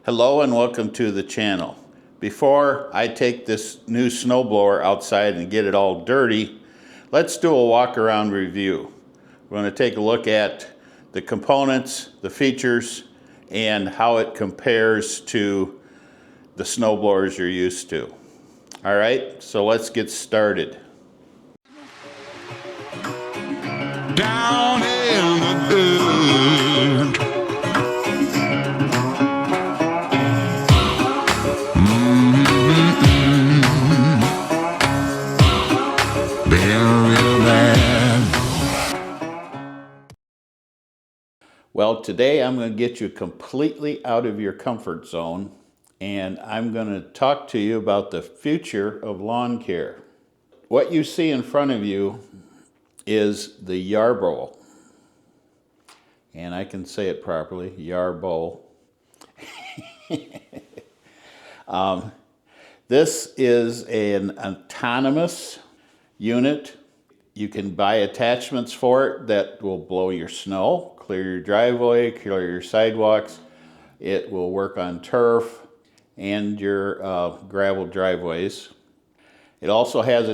Hello and welcome to the channel. Before I take this new snowblower outside and get it all dirty, let's do a walk-around review. We're going to take a look at the components, the features, and how it compares to the snowblowers you're used to. All right, so let's get started. Down in the dirt. Real bad. Well, today I'm going to get you completely out of your comfort zone, and I'm going to talk to you about the future of lawn care. What you see in front of you is the Yarbo, and I can say it properly, Yarbo. This is an autonomous unit. You can buy attachments for it that will blow your snow, clear your driveway, clear your sidewalks. It will work on turf and your gravel driveways. It also has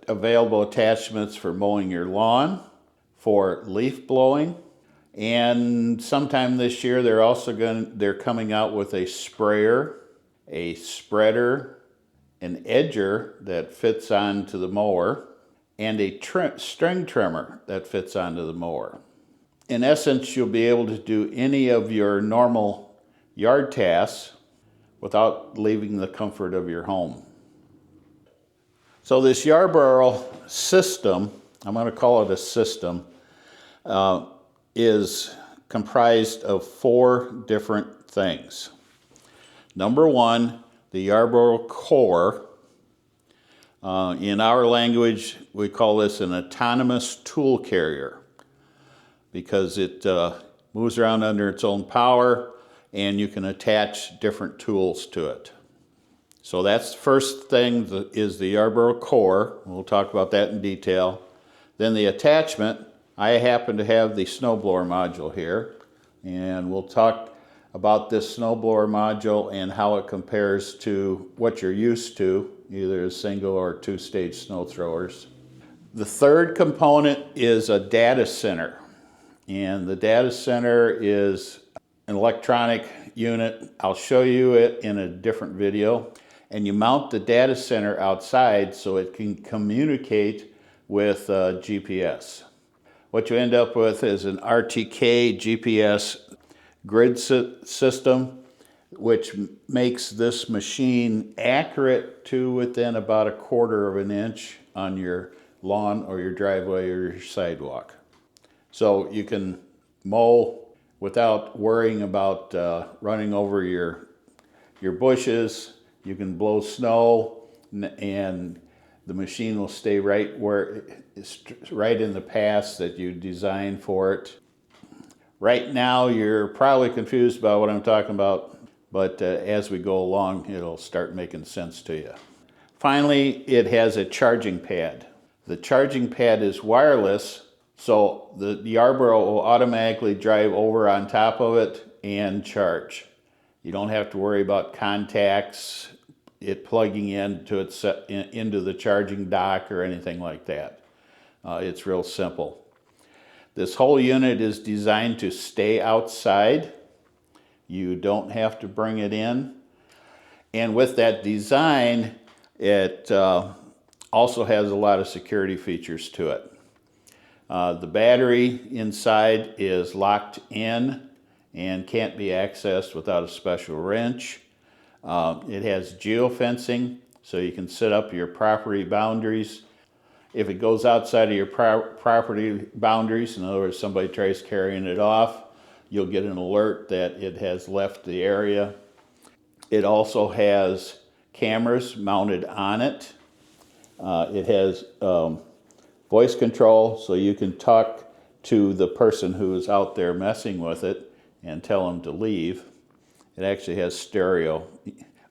available attachments for mowing your lawn, for leaf blowing, and sometime this year they're coming out with a sprayer, a spreader, an edger that fits onto the mower, and a string trimmer that fits onto the mower. In essence, you'll be able to do any of your normal yard tasks without leaving the comfort of your home. So this Yarbo system, I'm going to call it a system, is comprised of 4 different things. Number 1, the Yarbo core. In our language, we call this an autonomous tool carrier because it moves around under its own power and you can attach different tools to it. So that's the first thing, is the Yarbo core. We'll talk about that in detail. Then the attachment, I happen to have the snowblower module here, and we'll talk about this snowblower module and how it compares to what you're used to, either a single or 2-stage snow throwers. The third component is a data center, and the data center is an electronic unit. I'll show you it in a different video. And you mount the data center outside so it can communicate with GPS. What you end up with is an RTK GPS grid system, which makes this machine accurate to within about 1/4 of an inch on your lawn or your driveway or your sidewalk. So you can mow without worrying about running over your bushes. You can blow snow and the machine will stay right in the path that you designed for it. Right now you're probably confused about what I'm talking about, but as we go along it'll start making sense to you. Finally, it has a charging pad. The charging pad is wireless, so the Yarbo will automatically drive over on top of it and charge. You don't have to worry about contacts, it plugging into the charging dock or anything like that. It's real simple. This whole unit is designed to stay outside. You don't have to bring it in. And with that design, it also has a lot of security features to it. The battery inside is locked in and can't be accessed without a special wrench. It has geofencing, so you can set up your property boundaries. If it goes outside of your property boundaries, in other words, somebody tries carrying it off, you'll get an alert that it has left the area. It also has cameras mounted on it. It has voice control, so you can talk to the person who is out there messing with it and tell them to leave. It actually has stereo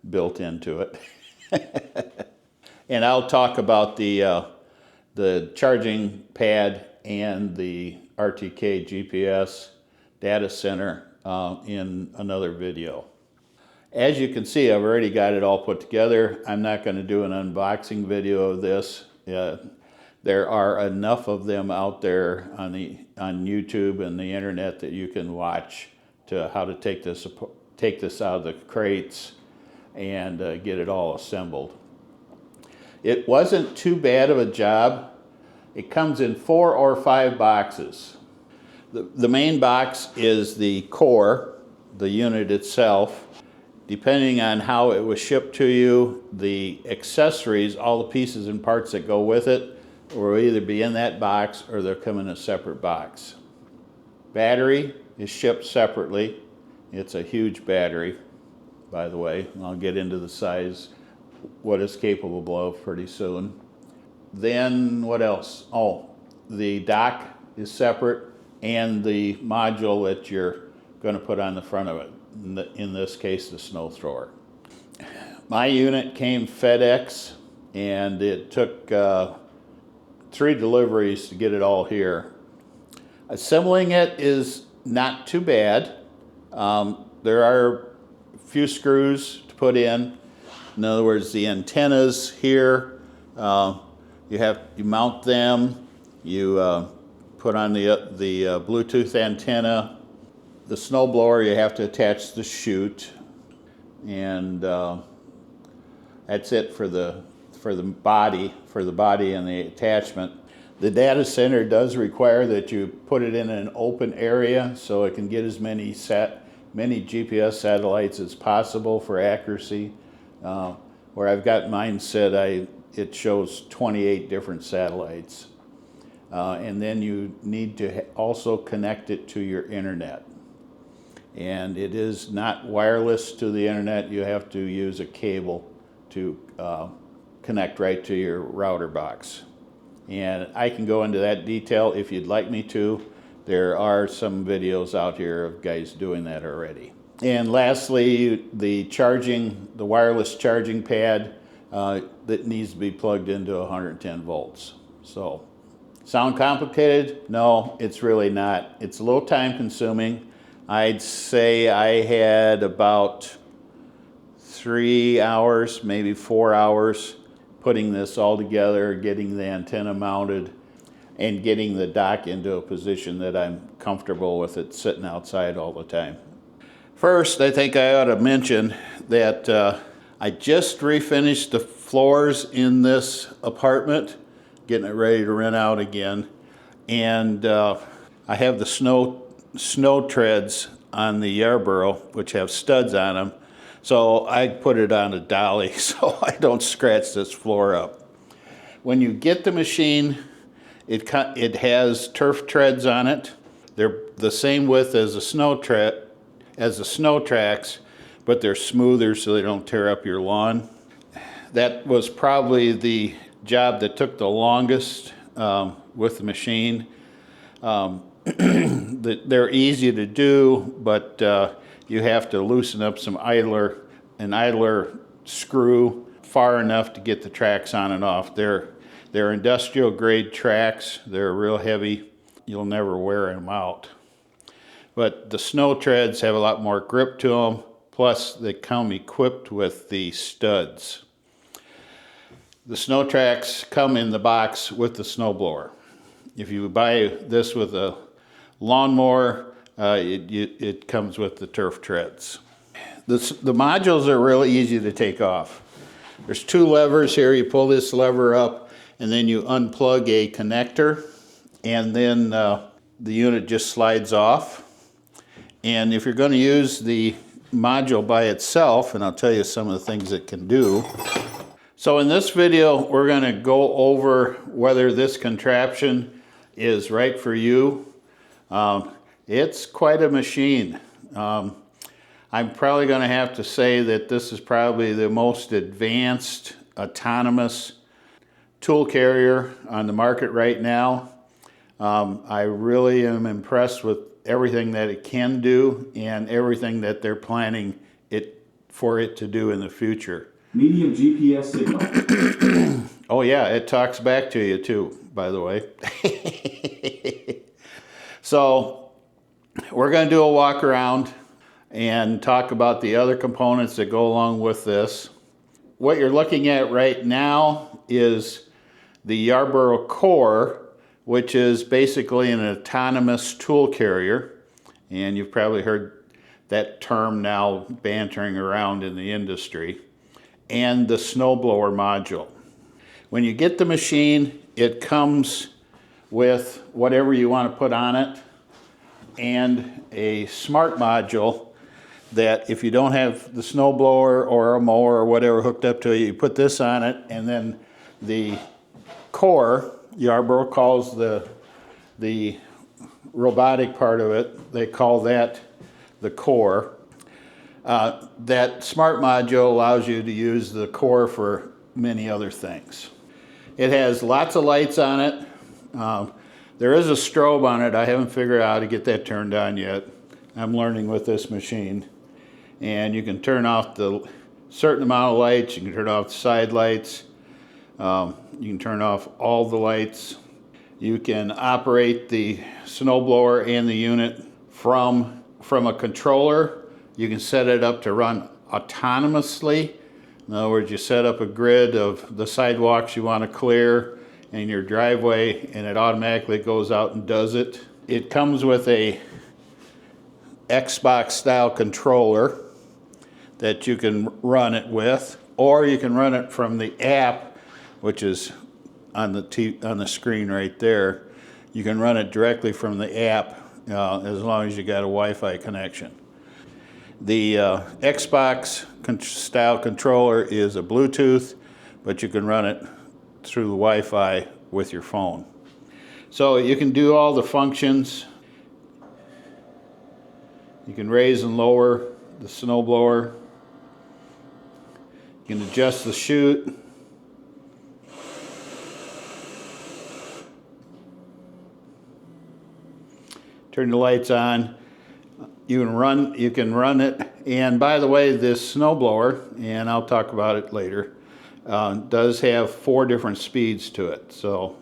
built into it. And I'll talk about the charging pad and the RTK GPS data center in another video. As you can see, I've already got it all put together. I'm not going to do an unboxing video of this. There are enough of them out there on YouTube and the internet that you can watch to how to take this out of the crates and get it all assembled. It wasn't too bad of a job. It comes in 4 or 5 boxes. The main box is the core, the unit itself. Depending on how it was shipped to you, the accessories, all the pieces and parts that go with it, will either be in that box or they'll come in a separate box. Battery is shipped separately. It's a huge battery, by the way. I'll get into the size, what it's capable of pretty soon. Then what else? Oh, the dock is separate and the module that you're going to put on the front of it. In this case, the snow thrower. My unit came FedEx, and it took 3 deliveries to get it all here. Assembling it is not too bad. There are a few screws to put in. In other words, the antennas here, you mount them. You put on the Bluetooth antenna. The snowblower, you have to attach the chute, and that's it for the body and the attachment. The data center does require that you put it in an open area so it can get as many GPS satellites as possible for accuracy. Where I've got mine set, it shows 28 different satellites, and then you need to also connect it to your internet. And it is not wireless to the internet. You have to use a cable to connect right to your router box. And I can go into that detail if you'd like me to. There are some videos out here of guys doing that already. And lastly, the wireless charging pad that needs to be plugged into 110 volts. So, sound complicated? No, it's really not. It's a little time consuming. I'd say I had about 3 hours, maybe 4 hours, putting this all together, getting the antenna mounted, and getting the dock into a position that I'm comfortable with it sitting outside all the time. First, I think I ought to mention that I just refinished the floors in this apartment, getting it ready to rent out again, and I have the snow treads on the Yarbo, which have studs on them. So I put it on a dolly so I don't scratch this floor up. When you get the machine, it has turf treads on it. They're the same width as the snow tracks, but they're smoother so they don't tear up your lawn. That was probably the job that took the longest with the machine. They're easy to do, but you have to loosen up an idler screw far enough to get the tracks on and off. They're industrial grade tracks. They're real heavy. You'll never wear them out. But the snow treads have a lot more grip to them. Plus, they come equipped with the studs. The snow tracks come in the box with the snowblower. If you buy this with a lawnmower, it comes with the turf treads. The modules are really easy to take off. There's 2 levers here. You pull this lever up, and then you unplug a connector, and then the unit just slides off. And if you're going to use the module by itself, and I'll tell you some of the things it can do. So in this video, we're going to go over whether this contraption is right for you. It's quite a machine. I'm probably going to have to say that this is probably the most advanced autonomous tool carrier on the market right now. I really am impressed with everything that it can do and everything that they're planning for it to do in the future. Medium GPS signal. Oh yeah, it talks back to you too, by the way. So we're going to do a walk around, and talk about the other components that go along with this. What you're looking at right now is the Yarbo core, which is basically an autonomous tool carrier. And you've probably heard that term now bantering around in the industry. And the snowblower module. When you get the machine, it comes with whatever you want to put on it and a smart module that if you don't have the snowblower or a mower or whatever hooked up to it, you put this on it, and then the core, Yarbo calls the robotic part of it, they call that the core. That smart module allows you to use the core for many other things. It has lots of lights on it. There is a strobe on it. I haven't figured out how to get that turned on yet. I'm learning with this machine. And you can turn off the certain amount of lights. You can turn off the side lights. You can turn off all the lights. You can operate the snowblower and the unit from a controller. You can set it up to run autonomously. In other words, you set up a grid of the sidewalks you want to clear in your driveway, and it automatically goes out and does it. It comes with a Xbox style controller that you can run it with, or you can run it from the app, which is on the screen right there. You can run it directly from the app as long as you got a Wi-Fi connection. The Xbox style controller is a Bluetooth, but you can run it through the Wi-Fi with your phone. So you can do all the functions. You can raise and lower the snowblower. You can adjust the chute. Turn the lights on. You can run it. And by the way, this snowblower, and I'll talk about it later, does have 4 different speeds to it. So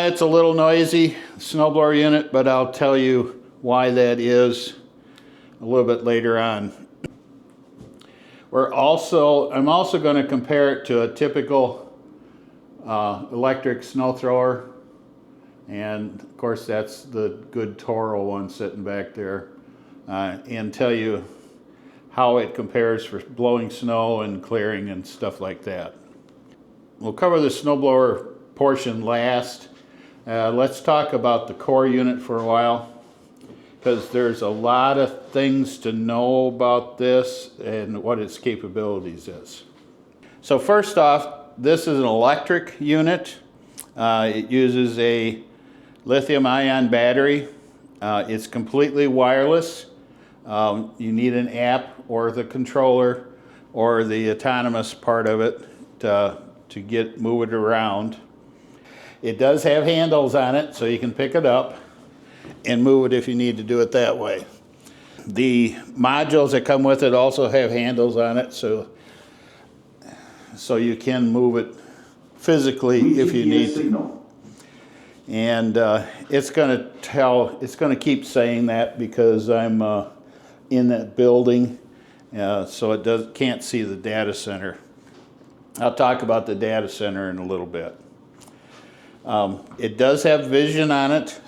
it's a little noisy, snowblower unit, but I'll tell you why that is a little bit later on. I'm also going to compare it to a typical electric snow thrower, and of course that's the good Toro one sitting back there, and tell you how it compares for blowing snow and clearing and stuff like that. We'll cover the snowblower portion last. Let's talk about the core unit for a while, because there's a lot of things to know about this and what its capabilities is. So first off, this is an electric unit. It uses a lithium-ion battery. It's completely wireless. You need an app or the controller or the autonomous part of it to move it around. It does have handles on it, so you can pick it up and move it if you need to do it that way. The modules that come with it also have handles on it, so you can move it physically if you need to. And it's going to keep saying that because I'm in that building, so it can't see the data center. I'll talk about the data center in a little bit. It does have vision on it.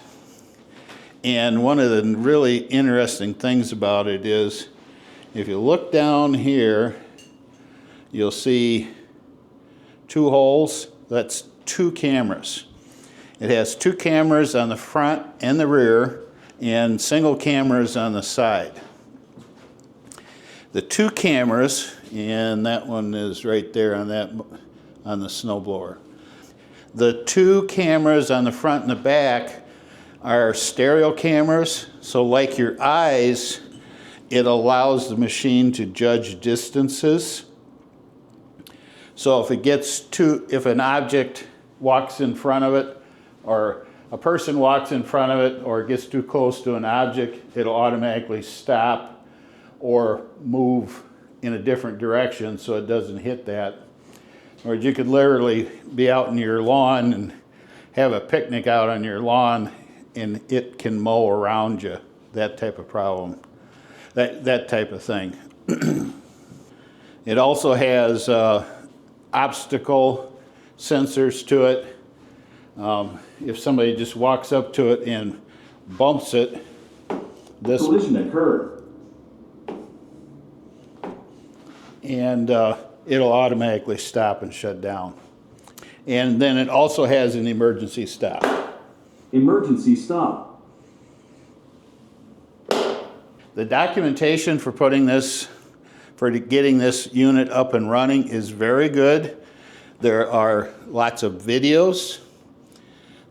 And one of the really interesting things about it is, if you look down here, you'll see 2 holes. That's 2 cameras. It has 2 cameras on the front and the rear, and single cameras on the side. The 2 cameras, and that one is right there on the snowblower. The 2 cameras on the front and the back are stereo cameras, so like your eyes, it allows the machine to judge distances. So if an object walks in front of it, or a person walks in front of it, or gets too close to an object, it'll automatically stop or move in a different direction so it doesn't hit that. Or you could literally be out in your lawn and have a picnic out on your lawn and it can mow around you. That type of problem. That type of thing. It also has obstacle sensors to it. If somebody just walks up to it and bumps it, this Collision occurred. and it'll automatically stop and shut down. And then it also has an emergency stop. Emergency stop. The documentation for getting this unit up and running is very good. There are lots of videos,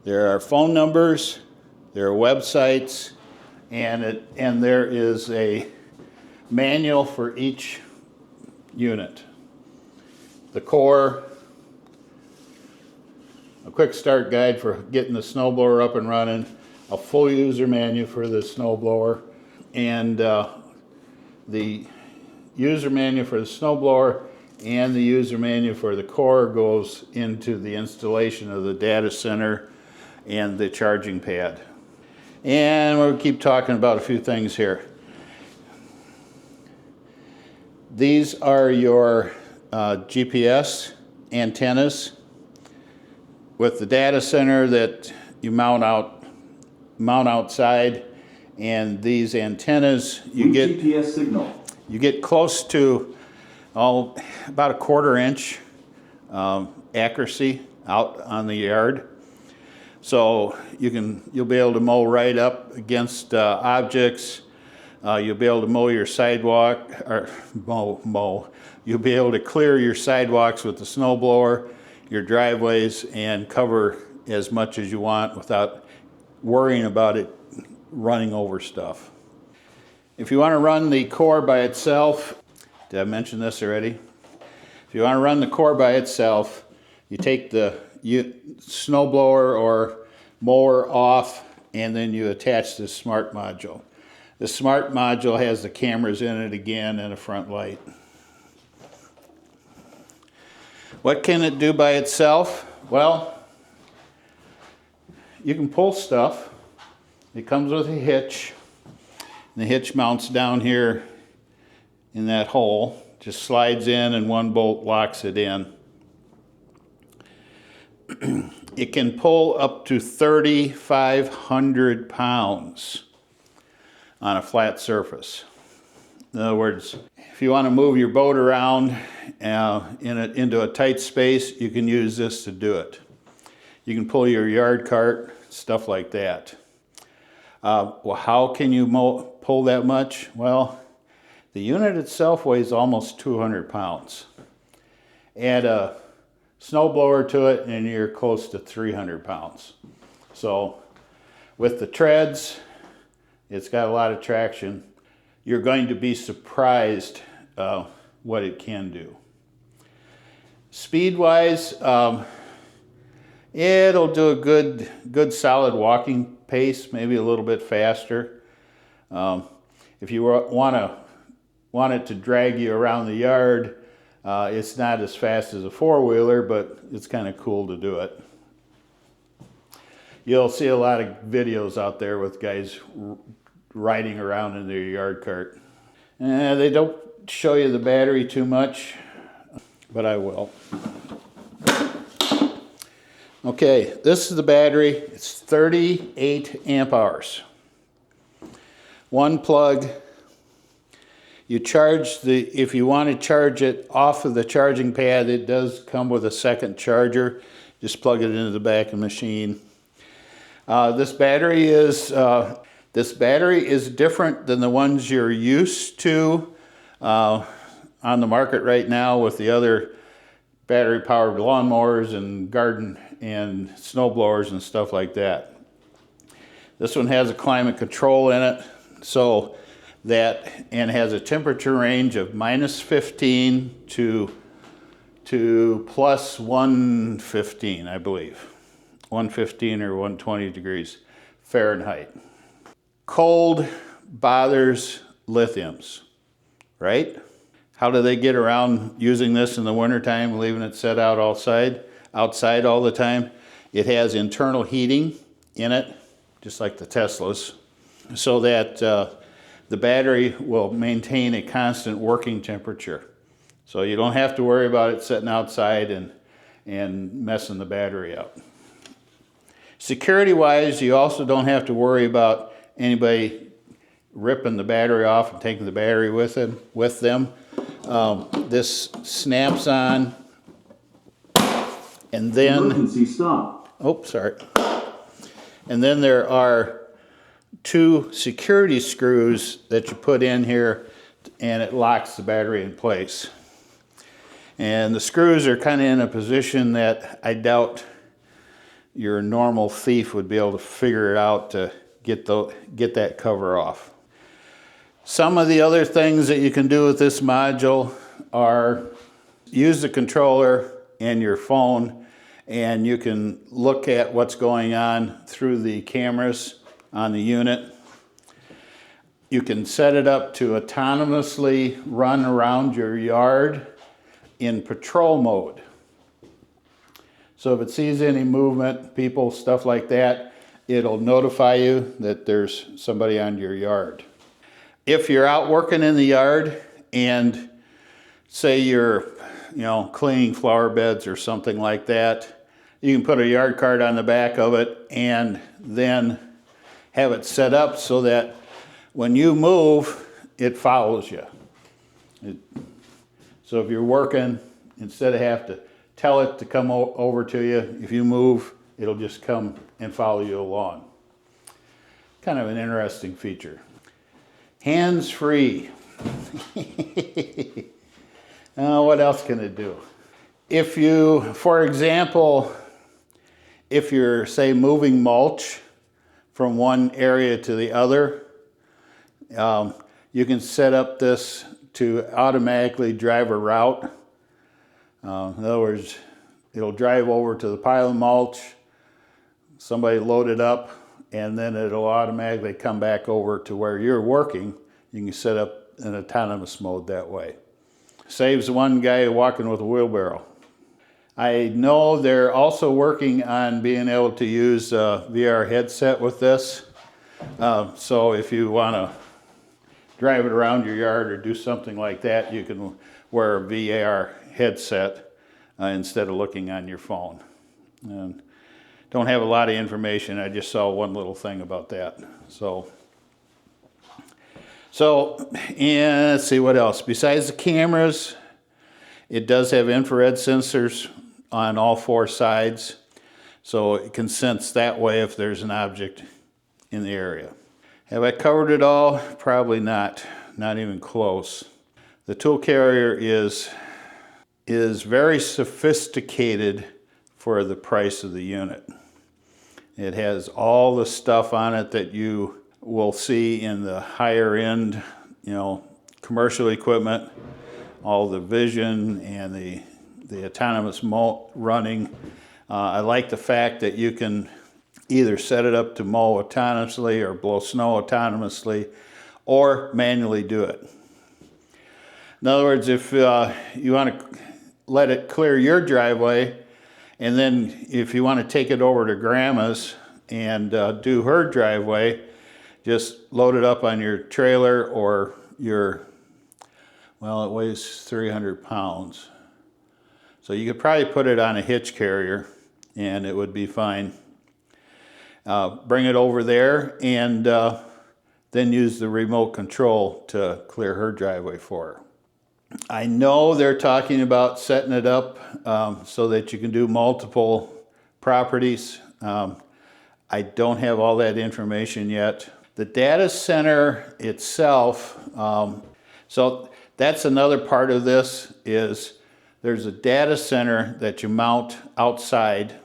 there are phone numbers, there are websites, and there is a manual for each unit. The core, a quick start guide for getting the snowblower up and running, a full user manual for the snowblower, and the user manual for the snowblower and the user manual for the core goes into the installation of the data center and the charging pad. And we'll keep talking about a few things here. These are your GPS antennas with the data center that you mount outside, and these antennas Weak GPS signal. you get close to about a 1/4 inch accuracy out on the yard. So you'll be able to mow right up against objects. You'll be able to mow your sidewalk, or mow. You'll be able to clear your sidewalks with the snowblower, your driveways, and cover as much as you want without worrying about it running over stuff. If you want to run the core by itself, did I mention this already? If you want to run the core by itself, you take the snowblower or mower off, and then you attach this smart module. The smart module has the cameras in it again and a front light. What can it do by itself? Well, you can pull stuff. It comes with a hitch. The hitch mounts down here in that hole, just slides in and one bolt locks it in. It can pull up to 3,500 pounds on a flat surface. In other words, if you want to move your boat around into a tight space, you can use this to do it. You can pull your yard cart, stuff like that. Well, how can you pull that much? Well, the unit itself weighs almost 200 pounds. Add a snowblower to it and you're close to 300 pounds. So with the treads, it's got a lot of traction. You're going to be surprised what it can do. Speed-wise, it'll do a good solid walking pace, maybe a little bit faster. If you want it to drag you around the yard, it's not as fast as a four-wheeler, but it's kind of cool to do it. You'll see a lot of videos out there with guys riding around in their yard cart. They don't show you the battery too much, but I will. Okay, this is the battery. It's 38 amp hours. One plug. You charge if you want to charge it off of the charging pad, it does come with a second charger. Just plug it into the back of the machine. This battery is different than the ones you're used to on the market right now with the other battery-powered lawnmowers and garden and snowblowers and stuff like that. This one has a climate control in it, and has a temperature range of -15 to plus 115, I believe. 115 or 120 degrees Fahrenheit. Cold bothers lithiums, right? How do they get around using this in the wintertime, leaving it set out outside all the time? It has internal heating in it, just like the Teslas, so that the battery will maintain a constant working temperature. So you don't have to worry about it sitting outside and messing the battery up. Security-wise, you also don't have to worry about anybody ripping the battery off and taking the battery with them. This snaps on, and then Emergency stop. oh, sorry. And then there are 2 security screws that you put in here, and it locks the battery in place. And the screws are kind of in a position that I doubt your normal thief would be able to figure it out to get that cover off. Some of the other things that you can do with this module are use the controller and your phone, and you can look at what's going on through the cameras on the unit. You can set it up to autonomously run around your yard in patrol mode. So if it sees any movement, people, stuff like that, it'll notify you that there's somebody on your yard. If you're out working in the yard and say you're, cleaning flower beds or something like that, you can put a yard card on the back of it and then have it set up so that when you move, it follows you. So if you're working, instead of have to tell it to come over to you, if you move, it'll just come and follow you along. Kind of an interesting feature. Hands-free. What else can it do? If you, for example, if you're, say, moving mulch from one area to the other, you can set up this to automatically drive a route. In other words, it'll drive over to the pile of mulch, somebody load it up, and then it'll automatically come back over to where you're working. You can set up an autonomous mode that way. Saves one guy walking with a wheelbarrow. I know they're also working on being able to use a VR headset with this. So if you want to drive it around your yard or do something like that, you can wear a VR headset instead of looking on your phone. And don't have a lot of information. I just saw one little thing about that. So and let's see what else. Besides the cameras, it does have infrared sensors on all 4 sides. So it can sense that way if there's an object in the area. Have I covered it all? Probably not. Not even close. The tool carrier is very sophisticated for the price of the unit. It has all the stuff on it that you will see in the higher end, commercial equipment, all the vision and the autonomous running. I like the fact that you can either set it up to mow autonomously or blow snow autonomously or manually do it. In other words, if you want to let it clear your driveway, and then if you want to take it over to Grandma's and do her driveway, just load it up on your trailer or it weighs 300 pounds. So you could probably put it on a hitch carrier and it would be fine. Bring it over there and then use the remote control to clear her driveway for her. I know they're talking about setting it up so that you can do multiple properties. I don't have all that information yet. The data center itself, so that's another part of this, is there's a data center that you mount outside,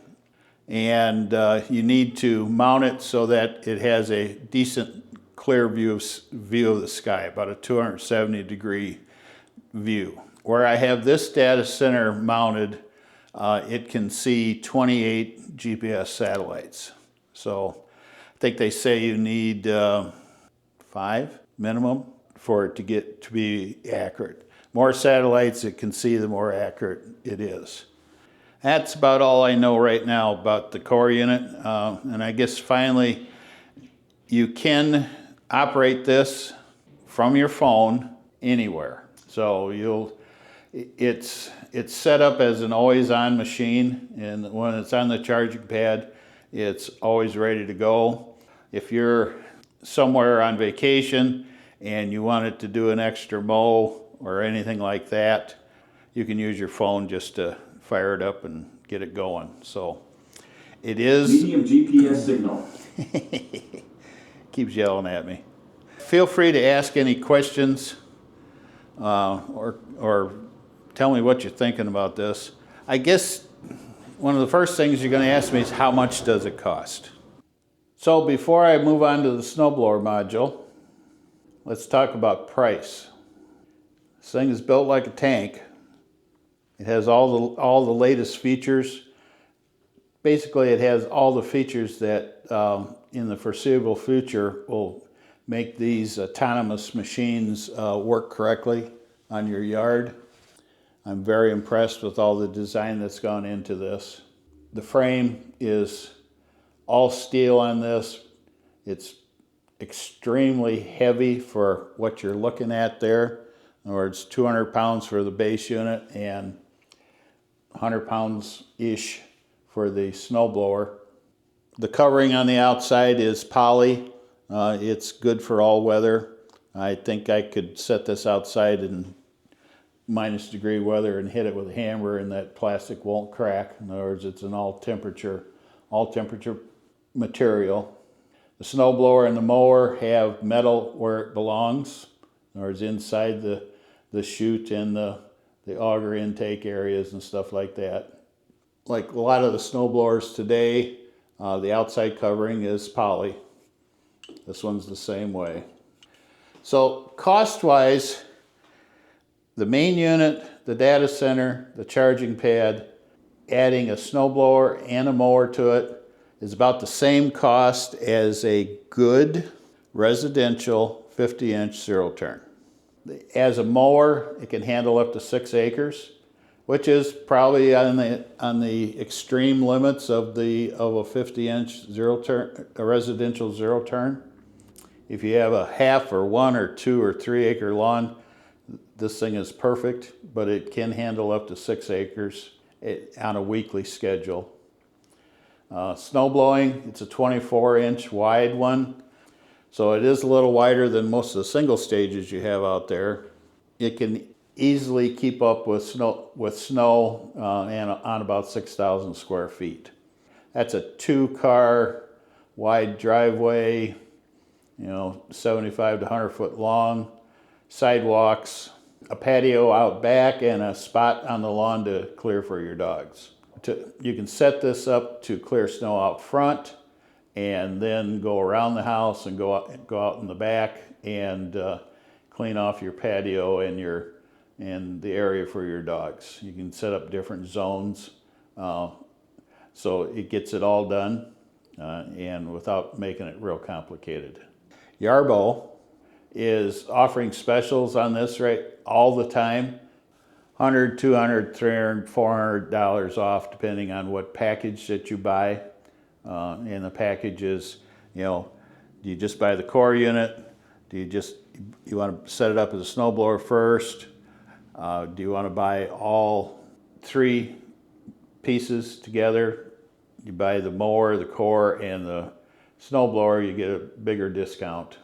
and you need to mount it so that it has a decent clear view of the sky, about a 270-degree view. Where I have this data center mounted, it can see 28 GPS satellites. So I think they say you need 5 minimum for it to be accurate. more satellites it can see, the more accurate it is. That's about all I know right now about the core unit. And I guess finally, you can operate this from your phone anywhere. So it's set up as an always-on machine, and when it's on the charging pad, it's always ready to go. If you're somewhere on vacation and you want it to do an extra mow or anything like that, you can use your phone just to fire it up and get it going. So it is... Medium GPS signal. Keeps yelling at me. Feel free to ask any questions or tell me what you're thinking about this. I guess one of the first things you're going to ask me is how much does it cost? So before I move on to the snowblower module, let's talk about price. This thing is built like a tank. It has all the latest features. Basically, it has all the features that in the foreseeable future will make these autonomous machines work correctly on your yard. I'm very impressed with all the design that's gone into this. The frame is all steel on this. It's extremely heavy for what you're looking at there. In other words, 200 pounds for the base unit and 100 pounds-ish for the snowblower. The covering on the outside is poly. It's good for all weather. I think I could set this outside in -degree weather and hit it with a hammer and that plastic won't crack. In other words, it's an all temperature material. The snowblower and the mower have metal where it belongs. In other words, inside the chute and the auger intake areas and stuff like that. Like a lot of the snowblowers today, the outside covering is poly. This one's the same way. So cost-wise, the main unit, the data center, the charging pad, adding a snowblower and a mower to it is about the same cost as a good residential 50-inch zero-turn. As a mower, it can handle up to 6 acres, which is probably on the extreme limits of a 50-inch zero-turn, a residential zero-turn. If you have a half or 1 or 2 or 3 acre lawn, this thing is perfect, but it can handle up to 6 acres on a weekly schedule. Snow blowing, it's a 24-inch wide one, so it is a little wider than most of the single stages you have out there. It can easily keep up with snow and on about 6,000 square feet. That's a 2-car wide driveway, 75 to 100 foot long, sidewalks, a patio out back, and a spot on the lawn to clear for your dogs. You can set this up to clear snow out front and then go around the house and go out in the back and clean off your patio and the area for your dogs. You can set up different zones so it gets it all done and without making it real complicated. Yarbo is offering specials on this all the time. $100, $200, $300, $400 off depending on what package that you buy. And the package is, do you just buy the core unit? Do you want to set it up as a snowblower first? Do you want to buy all 3 pieces together? You buy the mower, the core, and the snowblower, you get a bigger discount.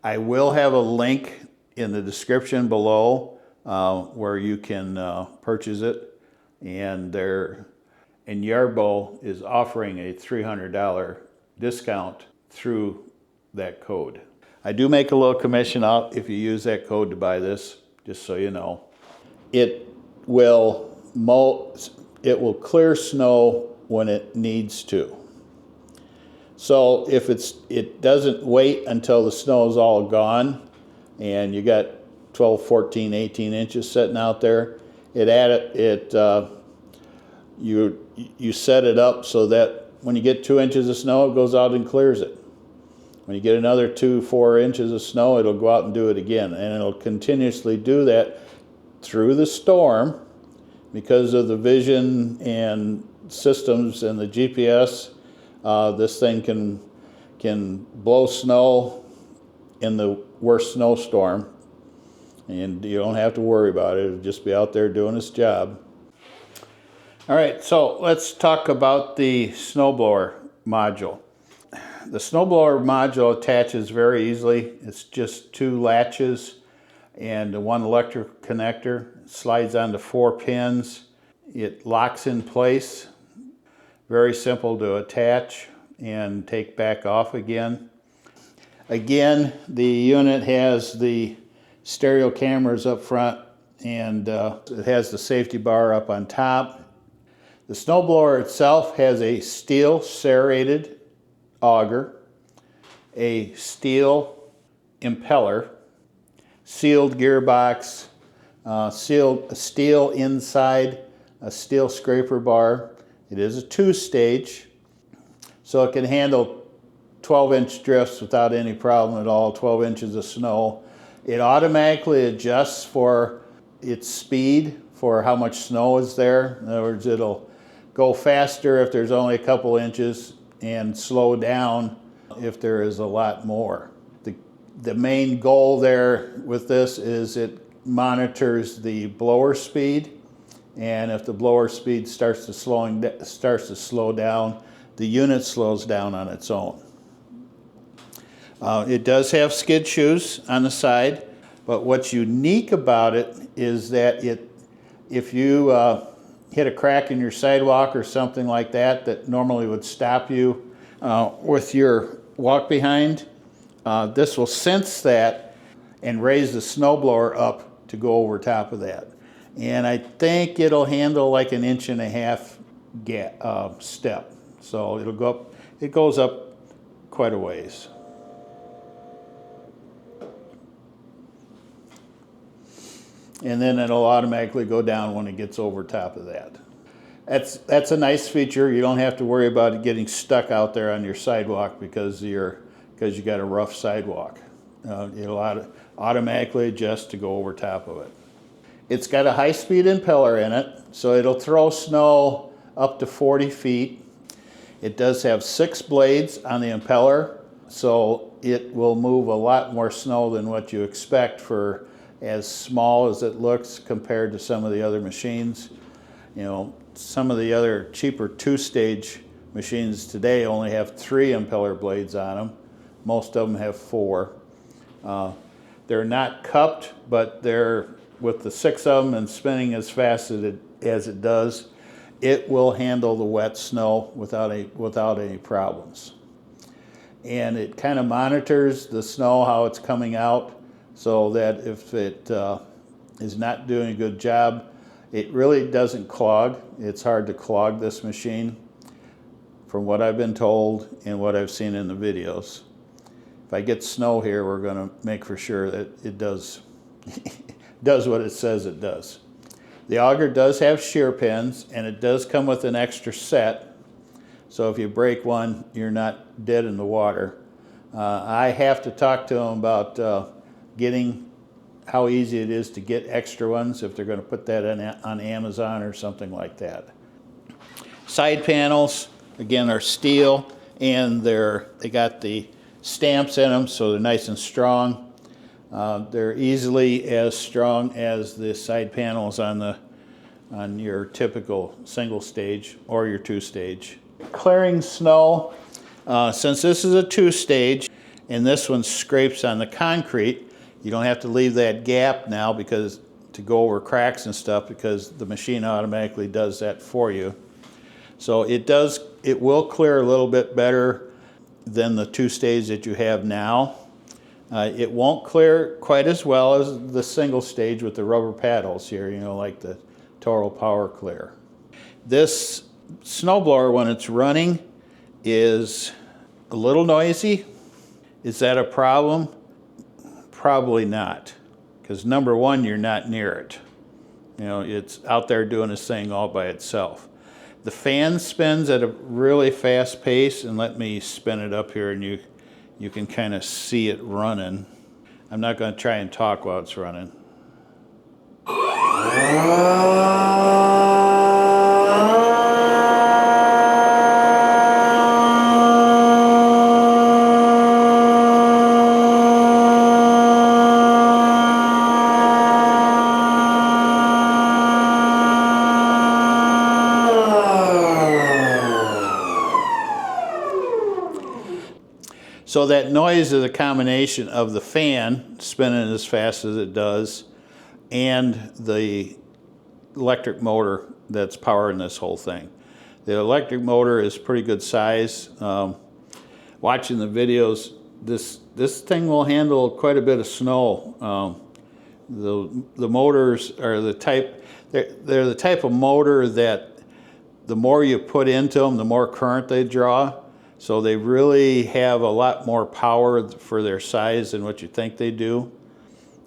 I will have a link in the description below where you can purchase it, and Yarbo is offering a $300 discount through that code. I do make a little commission out if you use that code to buy this, just so you know. It will clear snow when it needs to. So if it doesn't wait until the snow is all gone and you got 12, 14, 18 inches sitting out there, you set it up so that when you get 2 inches of snow, it goes out and clears it. When you get another 2, 4 inches of snow, it'll go out and do it again, and it'll continuously do that through the storm, because of the vision and systems and the GPS, this thing can blow snow in the worst snowstorm, and you don't have to worry about it. It'll just be out there doing its job. All right, so let's talk about the snowblower module. The snowblower module attaches very easily. It's just 2 latches and 1 electric connector. It slides onto 4 pins. It locks in place. Very simple to attach and take back off again. Again, the unit has the stereo cameras up front, and it has the safety bar up on top. The snowblower itself has a steel serrated auger, a steel impeller, sealed gearbox, steel inside, a steel scraper bar. It is a 2-stage, so it can handle 12-inch drifts without any problem at all, 12 inches of snow. It automatically adjusts for its speed, for how much snow is there. In other words, it'll go faster if there's only a couple inches and slow down if there is a lot more. The main goal there with this is it monitors the blower speed, and if the blower speed starts to slow down, the unit slows down on its own. It does have skid shoes on the side, but what's unique about it is that if you hit a crack in your sidewalk or something like that that normally would stop you with your walk behind, this will sense that and raise the snowblower up to go over top of that. And I think it'll handle like 1.5 inch step. So it'll go up, it goes up quite a ways. And then it'll automatically go down when it gets over top of that. That's a nice feature. You don't have to worry about it getting stuck out there on your sidewalk because you got a rough sidewalk. It'll automatically adjust to go over top of it. It's got a high-speed impeller in it, so it'll throw snow up to 40 feet. It does have 6 blades on the impeller, so it will move a lot more snow than what you expect for as small as it looks compared to some of the other machines. You know, some of the other cheaper 2-stage machines today only have 3 impeller blades on them. Most of them have 4. They're not cupped, but they're, with the 6 of them and spinning as fast as it does, it will handle the wet snow without any problems. And it kind of monitors the snow, how it's coming out, so that if it is not doing a good job, it really doesn't clog. It's hard to clog this machine, from what I've been told and what I've seen in the videos. If I get snow here, we're going to make for sure that it does does what it says it does. The auger does have shear pins, and it does come with an extra set, so if you break one, you're not dead in the water. I have to talk to them about getting how easy it is to get extra ones if they're going to put that on Amazon or something like that. Side panels, again, are steel, and they got the stamps in them, so they're nice and strong. They're easily as strong as the side panels on your typical single stage or your 2-stage. Clearing snow, since this is a 2-stage and this one scrapes on the concrete, you don't have to leave that gap now to go over cracks and stuff, because the machine automatically does that for you. So it will clear a little bit better than the 2-stage that you have now. It won't clear quite as well as the single stage with the rubber paddles here, like the Total Power Clear. This snowblower, when it's running, is a little noisy. Is that a problem? Probably not, because number one, you're not near it. It's out there doing its thing all by itself. The fan spins at a really fast pace, and let me spin it up here and you can kind of see it running. I'm not going to try and talk while it's running. So that noise is a combination of the fan spinning as fast as it does and the electric motor that's powering this whole thing. The electric motor is pretty good size. Watching the videos, this thing will handle quite a bit of snow. The motors are the type, they're the type of motor that the more you put into them, the more current they draw. So they really have a lot more power for their size than what you think they do.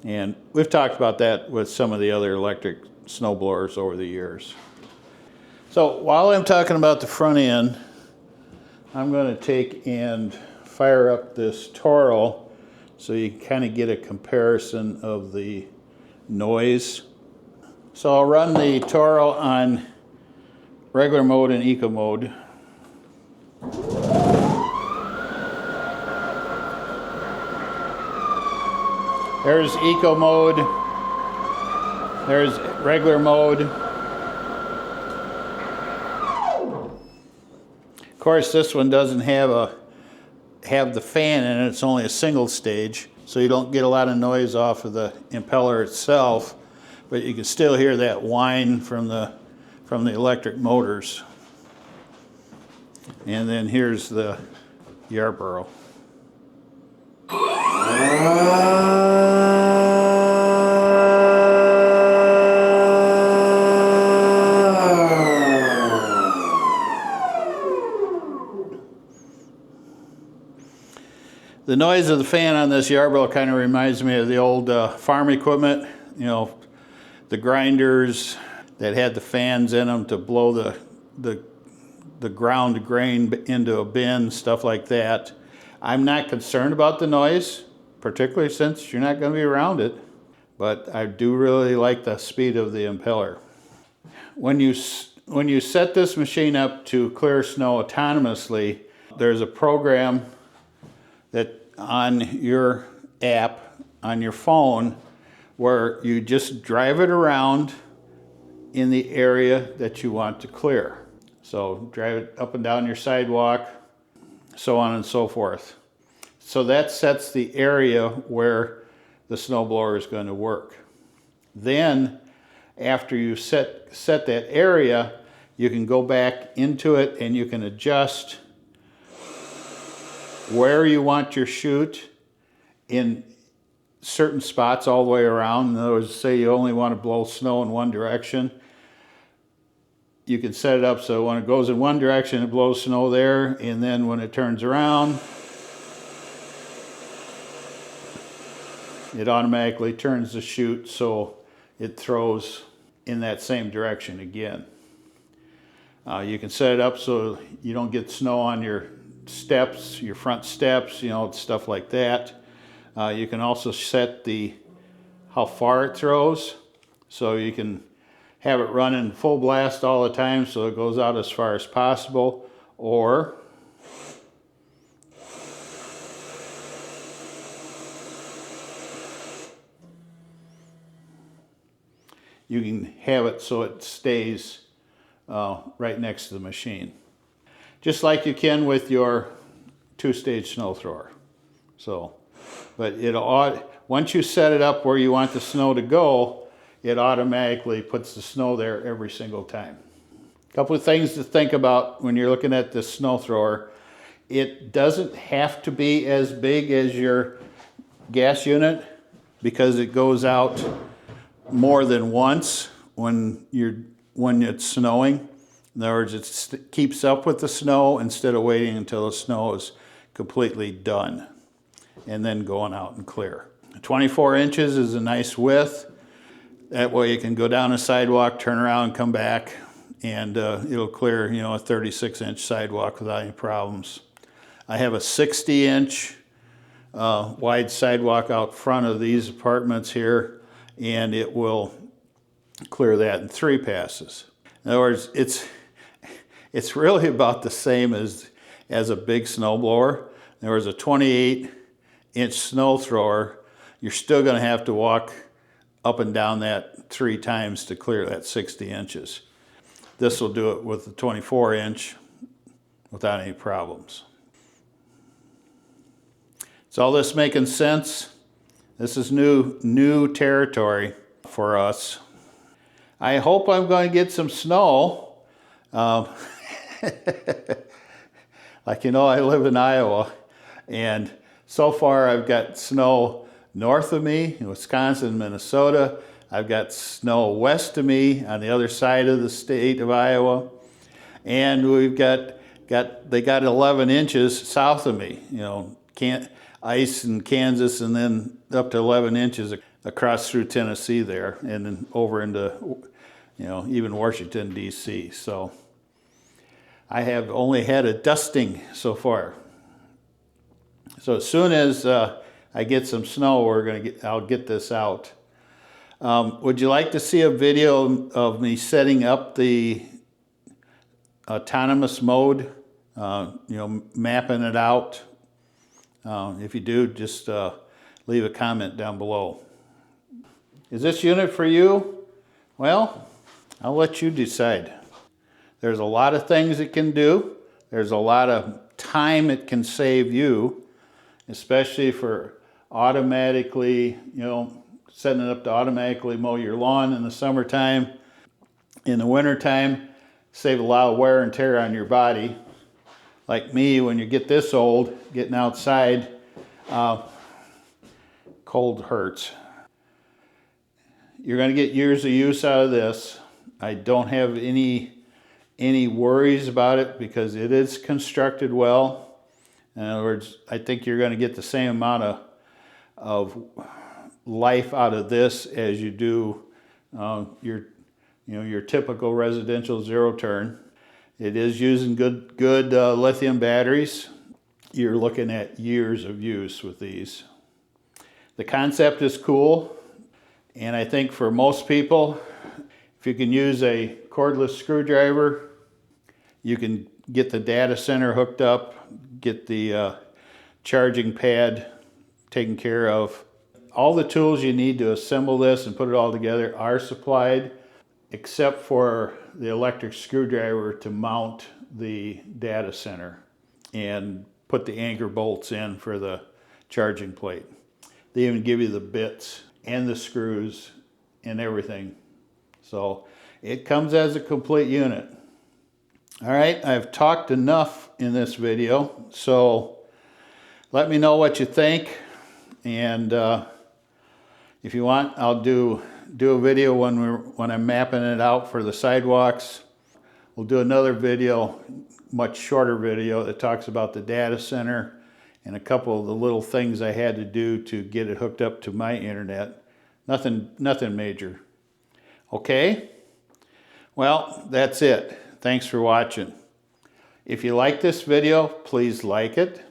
And we've talked about that with some of the other electric snow blowers over the years. So while I'm talking about the front end, I'm going to take and fire up this Toro so you can kind of get a comparison of the noise. So I'll run the Toro on regular mode and eco mode. There's eco mode, there's regular mode. Of course, this one doesn't have the fan in it, it's only a single stage, so you don't get a lot of noise off of the impeller itself, but you can still hear that whine from the electric motors. And then here's the Yarbo. The noise of the fan on this Yarbo kind of reminds me of the old farm equipment, you know, the grinders that had the fans in them to blow the ground grain into a bin, stuff like that. I'm not concerned about the noise, particularly since you're not going to be around it, but I do really like the speed of the impeller. When you set this machine up to clear snow autonomously, there's a program that on your app on your phone where you just drive it around in the area that you want to clear. So drive it up and down your sidewalk, so on and so forth. So that sets the area where the snowblower is going to work. Then after you set that area, you can go back into it and you can adjust where you want your chute in certain spots all the way around. In other words, say you only want to blow snow in one direction. You can set it up so when it goes in one direction, it blows snow there, and then when it turns around, it automatically turns the chute so it throws in that same direction again. You can set it up so you don't get snow on your steps, your front steps, you know, stuff like that. You can also set how far it throws, so you can have it running full blast all the time so it goes out as far as possible, or you can have it so it stays right next to the machine. Just like you can with your two-stage snow thrower. So, but once you set it up where you want the snow to go, it automatically puts the snow there every single time. A couple of things to think about when you're looking at this snow thrower. It doesn't have to be as big as your gas unit because it goes out more than once when it's snowing. In other words, it keeps up with the snow instead of waiting until the snow is completely done and then going out and clear. 24 inches is a nice width. That way you can go down a sidewalk, turn around and come back, and it'll clear, you know, a 36-inch sidewalk without any problems. I have a 60-inch wide sidewalk out front of these apartments here, and it will clear that in 3 passes. In other words, it's really about the same as a big snowblower. There was a 28-inch snow thrower. You're still going to have to walk up and down that 3 times to clear that 60 inches. This will do it with the 24-inch without any problems. Is all this making sense? This is new territory for us. I hope I'm going to get some snow. Like you know, I live in Iowa, and so far I've got snow north of me in Wisconsin, Minnesota. I've got snow west of me on the other side of the state of Iowa, and we've got 11 inches south of me. You know, ice in Kansas, and then up to 11 inches across through Tennessee there, and then over into, you know, even Washington, D.C. So I have only had a dusting so far. So as soon as I get some snow, I'll get this out. Would you like to see a video of me setting up the autonomous mode? You know, mapping it out. If you do, just leave a comment down below. Is this unit for you? Well, I'll let you decide. There's a lot of things it can do. There's a lot of time it can save you, especially for automatically, you know, setting it up to automatically mow your lawn in the summertime. In the wintertime, save a lot of wear and tear on your body. Like me, when you get this old, getting outside, cold hurts. You're going to get years of use out of this. I don't have any worries about it because it is constructed well. In other words, I think you're going to get the same amount of life out of this as you do your typical residential zero turn. It is using good lithium batteries. You're looking at years of use with these. The concept is cool, and I think for most people, if you can use a cordless screwdriver, you can get the data center hooked up, get the charging pad taken care of. All the tools you need to assemble this and put it all together are supplied, except for the electric screwdriver to mount the data center and put the anchor bolts in for the charging plate. They even give you the bits and the screws and everything. So it comes as a complete unit. All right, I've talked enough in this video, so let me know what you think, and if you want, I'll do a video when I'm mapping it out for the sidewalks. We'll do another video, much shorter video, that talks about the data center and a couple of the little things I had to do to get it hooked up to my internet. Nothing major. Okay? Well, that's it. Thanks for watching. If you like this video, please like it.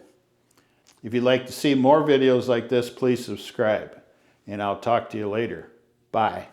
If you'd like to see more videos like this, please subscribe. And I'll talk to you later. Bye.